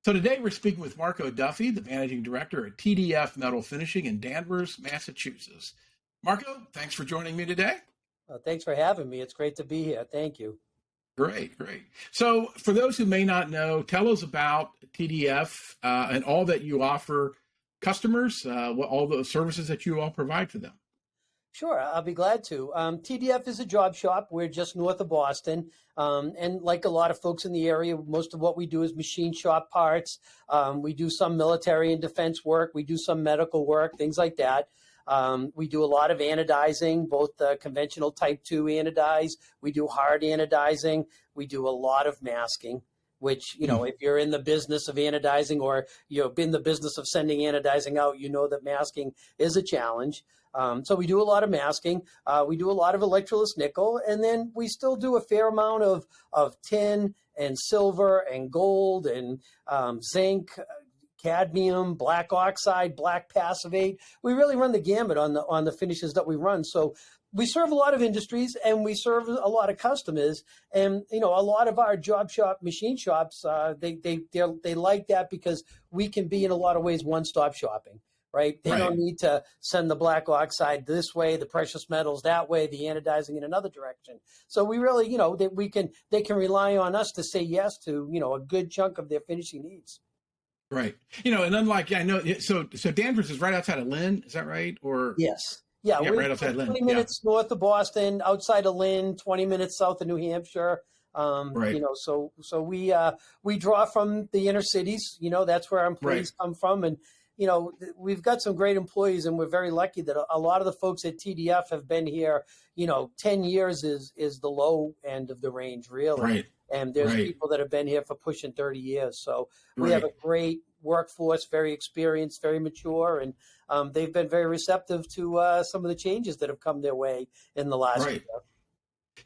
So today we're speaking with Marko Duffy, the managing director at TDF Metal Finishing in Danvers, Massachusetts. Marko, thanks for joining me today. Thanks for having me. It's great to be here. Thank you. Great. So for those who may not know, tell us about TDF and all that you offer customers, all the services that you all provide for them. Sure, I'll be glad to. TDF is a job shop. We're just north of Boston. And like a lot of folks in the area, most of what we do is machine shop parts. We do some military and defense work. We do some medical work, things like that. We do a lot of anodizing, both conventional type 2 anodize. We do hard anodizing. We do a lot of masking, which, if you're in the business of anodizing or you've been in the business of sending anodizing out, you know that masking is a challenge. So we do a lot of masking. We do a lot of electroless nickel, and then we still do a fair amount of tin and silver and gold and zinc, cadmium, black oxide, black passivate. We really run the gamut on the finishes that we run. So we serve a lot of industries and we serve a lot of customers. And a lot of our job shop machine shops, they like that because we can be in a lot of ways one-stop shopping. Right? They don't need to send the black oxide this way, the precious metals that way, the anodizing in another direction. So we really, they can rely on us to say yes to, a good chunk of their finishing needs. Right. And unlike, I know, so Danvers is right outside of Lynn, is that right? Or yes. Yeah, we're right outside Lynn. 20 minutes north of Boston, outside of Lynn, 20 minutes south of New Hampshire. So we draw from the inner cities, that's where our employees come from. And we've got some great employees, and we're very lucky that a lot of the folks at TDF have been here. 10 years is the low end of the range, really. Right. And there's people that have been here for pushing 30 years. So we have a great workforce, very experienced, very mature, and they've been very receptive to some of the changes that have come their way in the last year.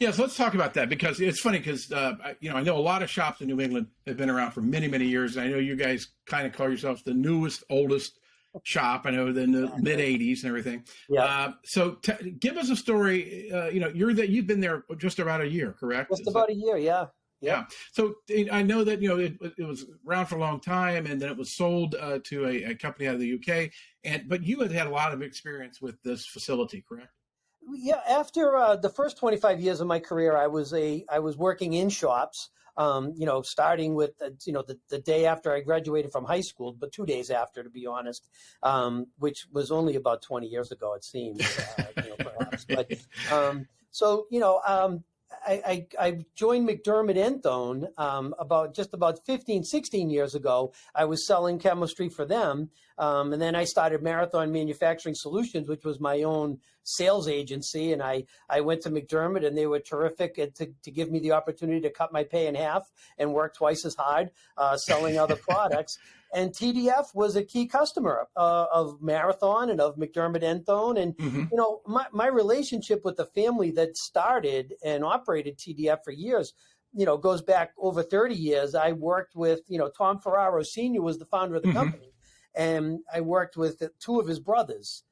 Yeah, so let's talk about that, because it's funny because, I know a lot of shops in New England have been around for many, many years. And I know you guys kind of call yourselves the newest, oldest shop. I know in the mid-'80s and everything. Yeah. So give us a story. You've been there just about a year, correct? Just about a year, yeah. Yeah. So I know that, it was around for a long time, and then it was sold to a company out of the UK. But you had a lot of experience with this facility, correct? Yeah, after the first 25 years of my career, I was working in shops, starting with, the day after I graduated from high school, but 2 days after, to be honest, which was only about 20 years ago, it seems, perhaps. But I joined McDermott Enthone about 15, 16 years ago. I was selling chemistry for them. And then I started Marathon Manufacturing Solutions, which was my own sales agency. And I went to McDermott, and they were terrific to give me the opportunity to cut my pay in half and work twice as hard selling other products. And TDF was a key customer of Marathon and of McDermott Enthone. And, my relationship with the family that started and operated TDF for years, goes back over 30 years. I worked with, Tom Ferrairo Sr. was the founder of the company. And I worked with two of his brothers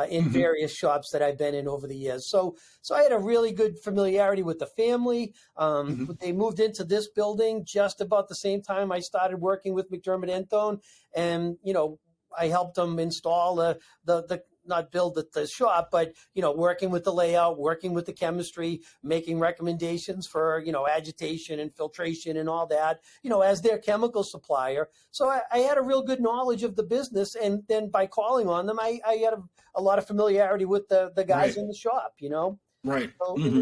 in various shops that I've been in over the years. So I had a really good familiarity with the family. They moved into this building just about the same time I started working with McDermott Enthone. And, I helped them install not build the shop, but, working with the layout, working with the chemistry, making recommendations for, agitation and filtration and all that, as their chemical supplier. So I had a real good knowledge of the business. And then by calling on them, I had a lot of familiarity with the guys in the shop, Right. So it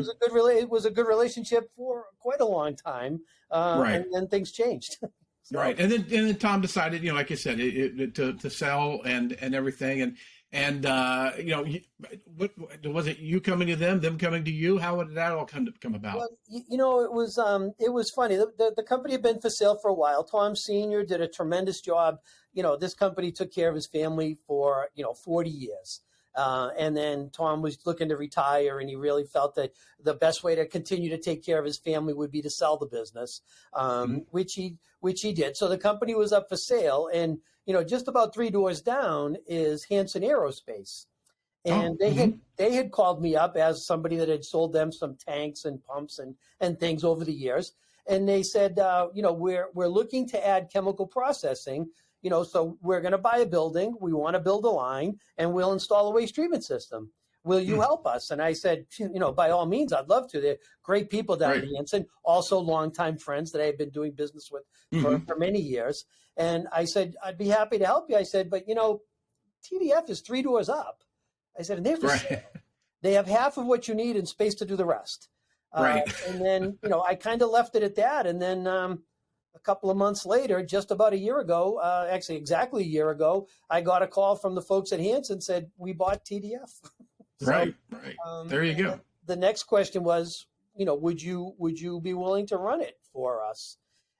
was a good relationship for quite a long time. And then things changed. So. Right. And then Tom decided, like I said, to sell and everything. And what was it? You coming to them coming to you? How did that all come about? Well, it was funny. The company had been for sale for a while. Tom Sr. did a tremendous job. This company took care of his family for 40 years. And then Tom was looking to retire, and he really felt that the best way to continue to take care of his family would be to sell the business, which he did. So the company was up for sale, and just about 3 doors down is Hansen Aerospace. And Oh, hmm. they had called me up as somebody that had sold them some tanks and pumps and things over the years. And they said, we're looking to add chemical processing. So we're going to buy a building. We want to build a line, and we'll install a waste treatment system. Will you help us? And I said, by all means, I'd love to. They're great people down Right. in Hansen, also longtime friends that I have been doing business with for many years. And I said, I'd be happy to help you. I said, but TDF is 3 doors up. I said, and they're for sale. Right. They have half of what you need and space to do the rest. Right. And then, I kind of left it at that. And then a couple of months later, just about a year ago, actually exactly a year ago, I got a call from the folks at Hansen said, we bought TDF. Right. There you go. The next question was, would you be willing to run it for us?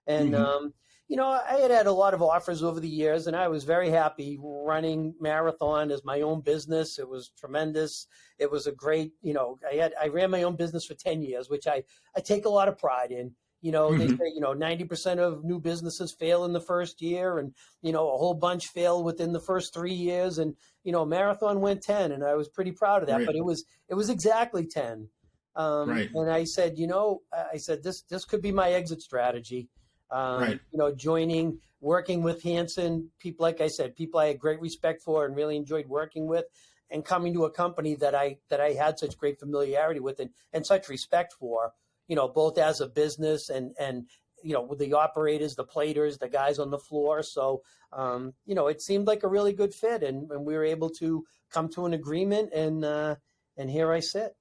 And, I had a lot of offers over the years, and I was very happy running Marathon as my own business. It was tremendous. It was a great, I ran my own business for 10 years, which I take a lot of pride in. They say, 90% of new businesses fail in the first year, and, a whole bunch fail within the first 3 years. And, Marathon went 10, and I was pretty proud of that, Right. but it was exactly 10. Right. And I said, this could be my exit strategy. Right. Working with Hansen, people, like I said, people I had great respect for and really enjoyed working with, and coming to a company that I had such great familiarity with and such respect for, both as a business and with the operators, the platers, the guys on the floor. So, it seemed like a really good fit, and we were able to come to an agreement, and here I sit.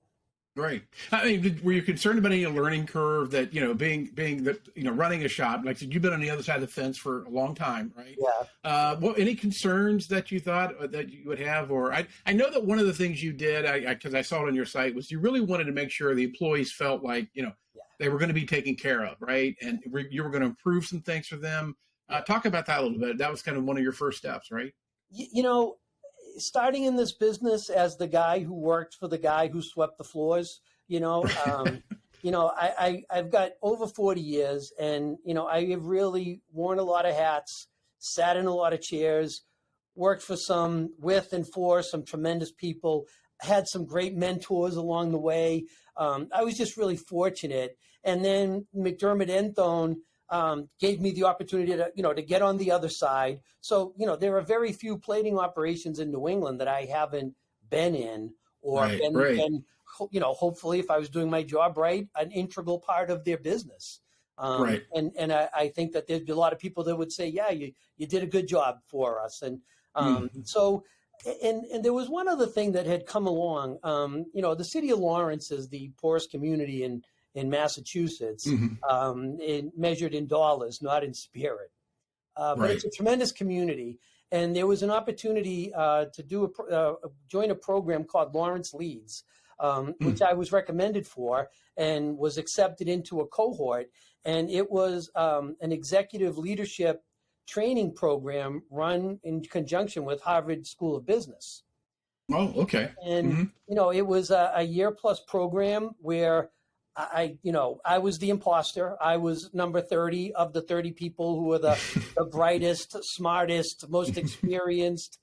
Right. I mean, were you concerned about any learning curve that, being that, running a shop, like I said, you've been on the other side of the fence for a long time, right? Yeah. Any concerns that you thought that you would have? Or I know that one of the things you did, because I saw it on your site, was you really wanted to make sure the employees felt like, they were going to be taken care of, right? And you were going to improve some things for them. Talk about that a little bit. That was kind of one of your first steps, right? Starting in this business as the guy who worked for the guy who swept the floors, I've got over 40 years, and, I have really worn a lot of hats, sat in a lot of chairs, worked with and for some tremendous people, had some great mentors along the way. I was just really fortunate. And then McDermott Enthone gave me the opportunity to get on the other side. So, there are very few plating operations in New England that I haven't been in or been, hopefully, if I was doing my job right, an integral part of their business. Right. And I think that there'd be a lot of people that would say, yeah, you did a good job for us. And so, and there was one other thing that had come along. The city of Lawrence is the poorest community in Massachusetts, measured in dollars, not in spirit. But it's a tremendous community. And there was an opportunity to join a program called Lawrence Leads, which I was recommended for and was accepted into a cohort. And it was an executive leadership training program run in conjunction with Harvard School of Business. Oh, okay. And, it was a year-plus program where I was the imposter. I was number 30 of the 30 people who were the brightest, smartest, most experienced,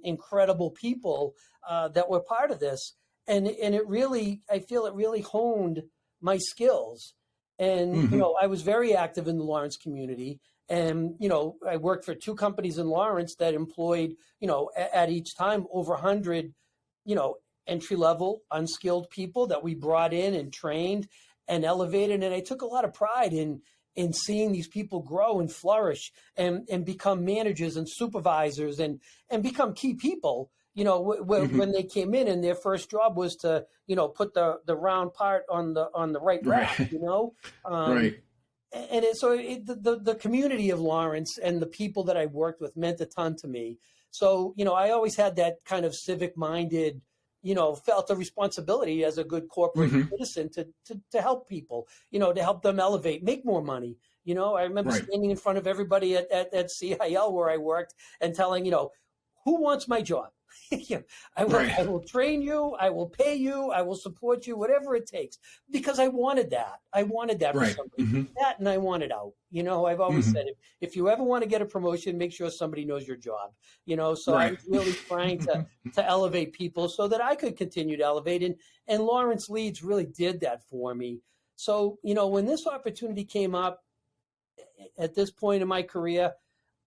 incredible people that were part of this. And I feel it really honed my skills. And, I was very active in the Lawrence community. And, I worked for 2 companies in Lawrence that employed, at each time over 100, entry-level, unskilled people that we brought in and trained and elevated. And I took a lot of pride in seeing these people grow and flourish and become managers and supervisors and become key people, when they came in, and their first job was to, put the round part on the right rack, Right. And the community of Lawrence and the people that I worked with meant a ton to me. So, I always had that kind of civic-minded, felt a responsibility as a good corporate citizen to help people, to help them elevate, make more money. I remember standing in front of everybody at CIL where I worked and telling, who wants my job? You know, I will train you, I will pay you, I will support you, whatever it takes, because I wanted that. I wanted that for Right. somebody. Mm-hmm. That, and I wanted out. You know, I've always said, if you ever want to get a promotion, make sure somebody knows your job. You know, so I Right. was really trying to elevate people so that I could continue to elevate. And Lawrence Leeds really did that for me. So, you know, when this opportunity came up at this point in my career,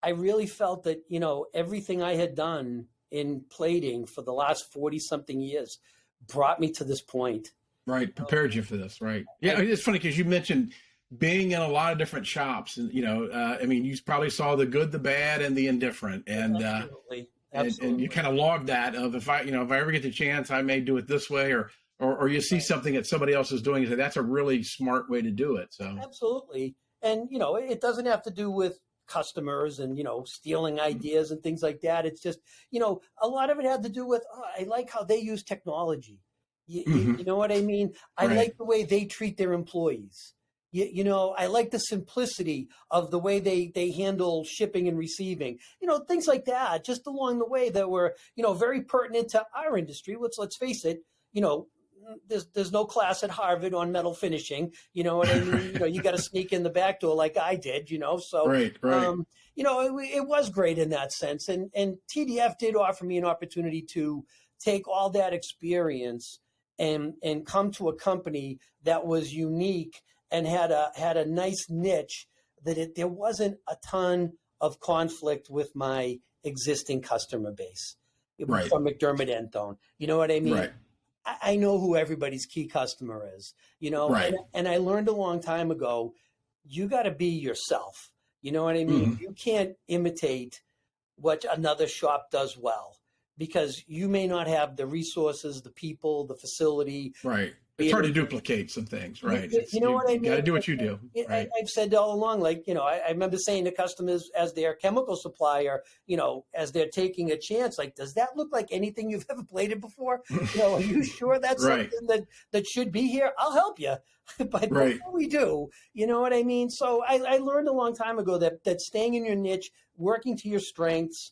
I really felt that, you know, everything I had done in plating for the last 40 something years brought me to this point. Right. Prepared you for this. Right. Yeah. It's funny because you mentioned being in a lot of different shops, and, you know, I mean, you probably saw the good, the bad, and the indifferent. And, Absolutely. and you kind of log that of, if I ever get the chance, I may do it this way, or you see something that somebody else is doing, and say, that's a really smart way to do it. So absolutely. And, you know, it doesn't have to do with customers and, you know, stealing ideas and things like that. It's just, you know, a lot of it had to do with, I like how they use technology. You know what I mean? I like the way they treat their employees. You know, I like the simplicity of the way they handle shipping and receiving, you know, things like that, just along the way that were, you know, very pertinent to our industry, which, let's face it, you know, there's no class at Harvard on metal finishing. You know what I mean? You know, you got to sneak in the back door like I did, you know? So, you know, it was great in that sense. And TDF did offer me an opportunity to take all that experience and come to a company that was unique and had a nice niche, that there wasn't a ton of conflict with my existing customer base. It was from McDermott Enthone. You know what I mean? Right. I know who everybody's key customer is, you know, and I learned a long time ago, you got to be yourself. You know what I mean? You can't imitate what another shop does well, because you may not have the resources, the people, the facility. Right. It's hard to duplicate some things, right? You know what I mean? You got to do what you do. Right. I've said all along, like, you know, I remember saying to customers as their chemical supplier, you know, as they're taking a chance, like, does that look like anything you've ever plated before? You know, are you sure that's something that should be here? I'll help you. But before we do, you know what I mean? So I learned a long time ago that staying in your niche, working to your strengths,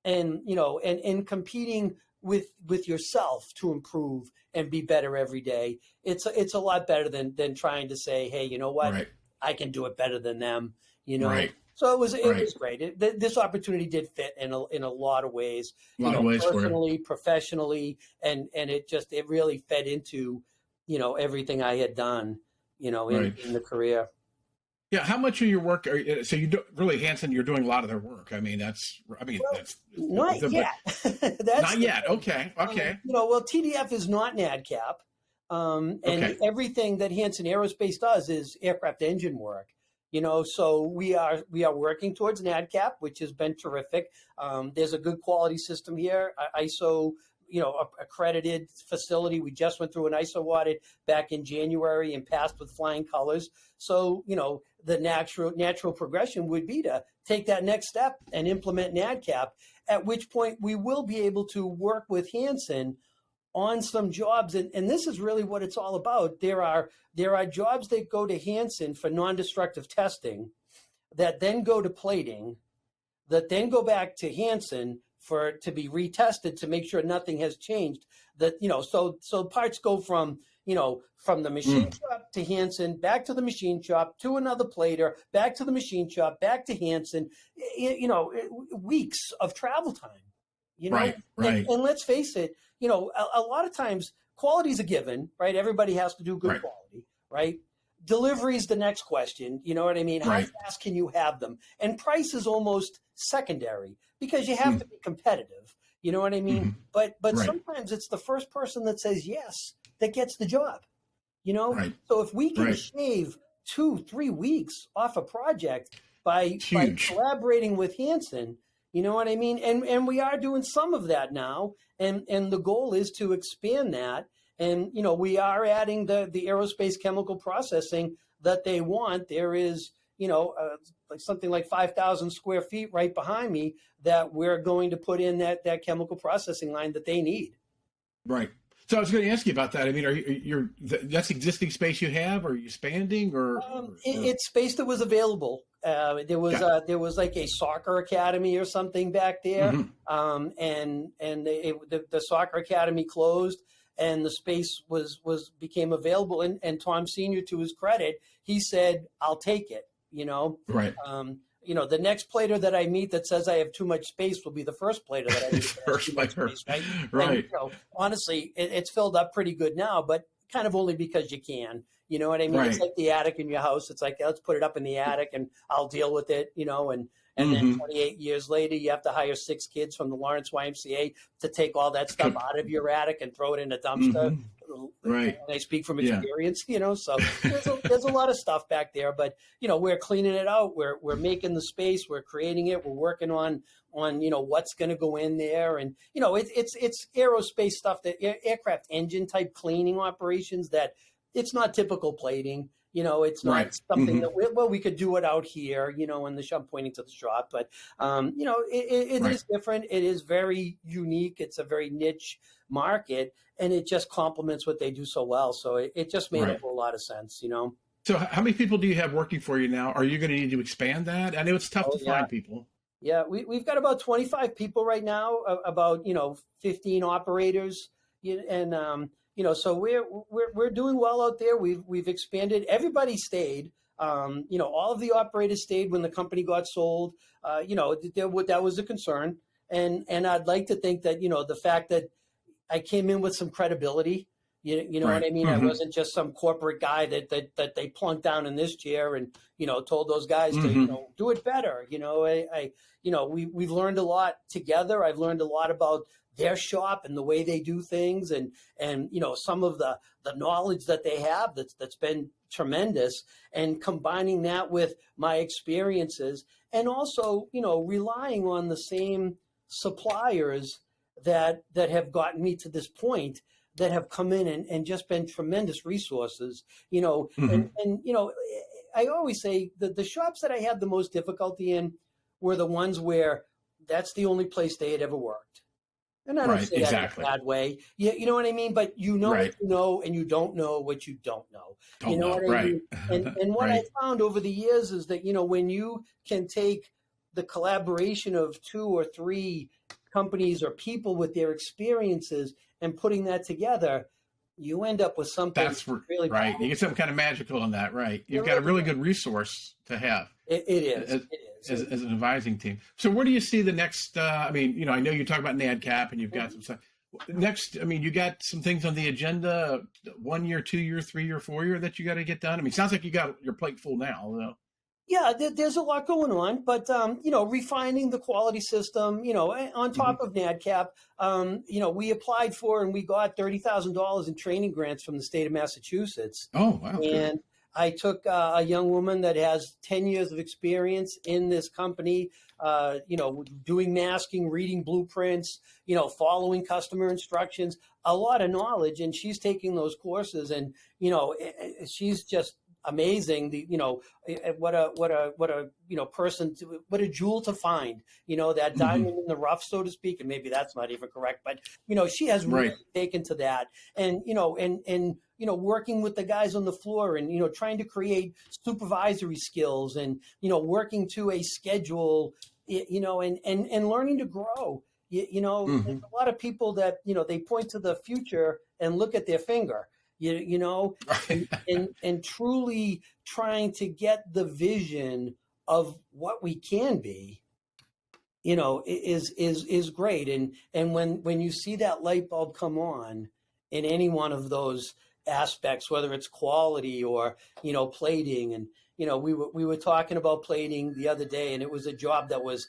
and, you know, and competing with yourself to improve and be better every day. It's a lot better than trying to say, hey, you know what, I can do it better than them, you know? So it was great. This opportunity did fit in a lot of ways, personally, professionally, and it really fed into, you know, everything I had done, you know, in the career. Yeah, how much of your work so you do really, Hansen, you're doing a lot of their work. I mean, that's not yet. Not yet. Okay. You know, well, TDF is not NADCAP, and everything that Hansen Aerospace does is aircraft engine work. You know, so we are working towards NADCAP, which has been terrific. There's a good quality system here, ISO, you know, accredited facility. We just went through an ISO audit back in January and passed with flying colors. So, you know, the natural progression would be to take that next step and implement NADCAP, at which point we will be able to work with Hansen on some jobs. And this is really what it's all about. There are jobs that go to Hansen for non-destructive testing that then go to plating, that then go back to Hansen to be retested to make sure nothing has changed. That, you know, so parts go from, you know, from the machine shop to Hansen, back to the machine shop, to another plater, back to the machine shop, back to Hansen, you know, weeks of travel time, you know? And let's face it, you know, a lot of times quality is a given, right? Everybody has to do good quality, right? Delivery is the next question. You know what I mean? How fast can you have them? And price is almost secondary, because you have to be competitive. You know what I mean? But sometimes it's the first person that says yes that gets the job. You know? So if we can shave 2-3 weeks off a project by collaborating with Hansen, you know what I mean? And we are doing some of that now. And the goal is to expand that. And, you know, we are adding the aerospace chemical processing that they want. There is, you know, like something like 5,000 square feet right behind me that we're going to put in that chemical processing line that they need. Right. So I was going to ask you about that. I mean, that's existing space you have? Or are you expanding, or it's space that was available There was like a soccer academy or something back there, and the soccer academy closed, and the space became available. And Tom Sr., to his credit, he said, "I'll take it." Right. The next plater that I meet that says I have too much space will be the first plater that I meet. First plater, right? Right. And, honestly, it's filled up pretty good now, but kind of only because you can. You know what I mean? Right. It's like the attic in your house. It's like, let's put it up in the attic and I'll deal with it, and then 28 years later, you have to hire 6 kids from the Lawrence YMCA to take all that stuff out of your attic and throw it in a dumpster. Right. And I speak from experience, so there's a lot of stuff back there, but, we're cleaning it out. We're making the space, we're creating it. We're working on what's going to go in there. And, it's aerospace stuff, that aircraft engine type cleaning operations that it's not typical plating. It's not something that we could do it out here, in the shop, pointing to the shop. But, it is different. It is very unique. It's a very niche market, and it just complements what they do so well. So it just made a whole lot of sense, So how many people do you have working for you now? Are you going to need to expand that? I know it's tough to find people. Yeah, we've got about 25 people right now, about 15 operators, and so we're doing well out there. We've expanded. Everybody stayed. All of the operators stayed when the company got sold. That was a concern, and I'd like to think that the fact that I came in with some credibility. You know what I mean? I wasn't just some corporate guy that they plunked down in this chair and told those guys to do it better. We've learned a lot together. I've learned a lot about their shop and the way they do things, and some of the knowledge that they have that's been tremendous, and combining that with my experiences, and also relying on the same suppliers that have gotten me to this point, that have come in and just been tremendous resources, and I always say that the shops that I had the most difficulty in were the ones where that's the only place they had ever worked. And I don't say that in a bad way. You know what I mean? But what you know, and you don't know what you don't know. What I mean? And what I found over the years is that, when you can take the collaboration of 2 or 3 companies or people with their experiences and putting that together, you end up with something really right. powerful. You get something kind of magical in that, right? You've got a really good resource to have. It is. As an advising team. So where do you see the next, I know you talk about NADCAP and you've got some stuff. Next, you got some things on the agenda, 1 year, 2 year, 3 year, 4 year that you got to get done. It sounds like you got your plate full now, though. Yeah, there's a lot going on, but, refining the quality system, on top of NADCAP, we applied for and we got $30,000 in training grants from the state of Massachusetts. Oh, wow. And I took a young woman that has 10 years of experience in this company, doing masking, reading blueprints, following customer instructions, a lot of knowledge. And she's taking those courses, and, she's just amazing. What a person, what a jewel to find, that diamond in the rough, so to speak. And maybe that's not even correct, but, she has really taken to that, and, working with the guys on the floor, and, trying to create supervisory skills, and, working to a schedule, and learning to grow. There's a lot of people that, they point to the future and look at their finger. And truly trying to get the vision of what we can be, is great. And when you see that light bulb come on in any one of those aspects, whether it's quality or, plating, and, we were talking about plating the other day, and it was a job that was,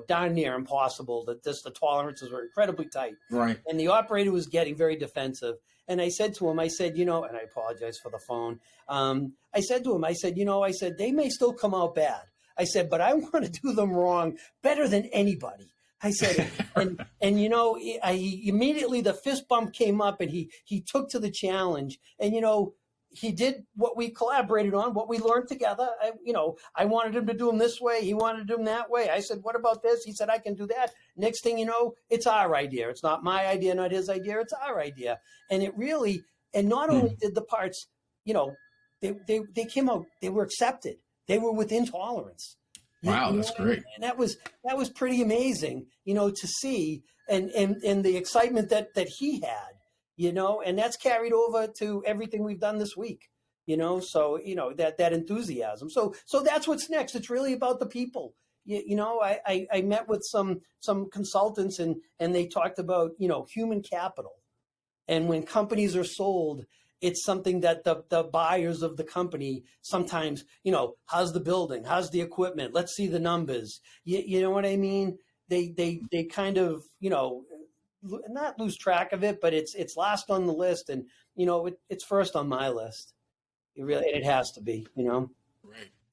darn near impossible, that the tolerances were incredibly tight. Right. And the operator was getting very defensive. And I said to him, and I apologize for the phone. I said to him, I said, they may still come out bad. I said, but I want to do them wrong better than anybody. I said, and I immediately the fist bump came up, and he took to the challenge, and, he did what we collaborated on, what we learned together. I wanted him to do them this way. He wanted to do them that way. I said, what about this? He said, I can do that. Next thing you know, it's our idea. It's not my idea, not his idea. It's our idea. And it really, and not only did the parts, they came out, they were accepted. They were within tolerance. Wow, that's great. And that was pretty amazing, to see, and the excitement that he had, and that's carried over to everything we've done this week, so that enthusiasm. So that's what's next. It's really about the people. I met with some consultants, and they talked about human capital, and when companies are sold, it's something that the buyers of the company sometimes, how's the building? How's the equipment? Let's see the numbers. You know what I mean? They kind of, not lose track of it, but it's last on the list. And, it's first on my list. It has to be, Right.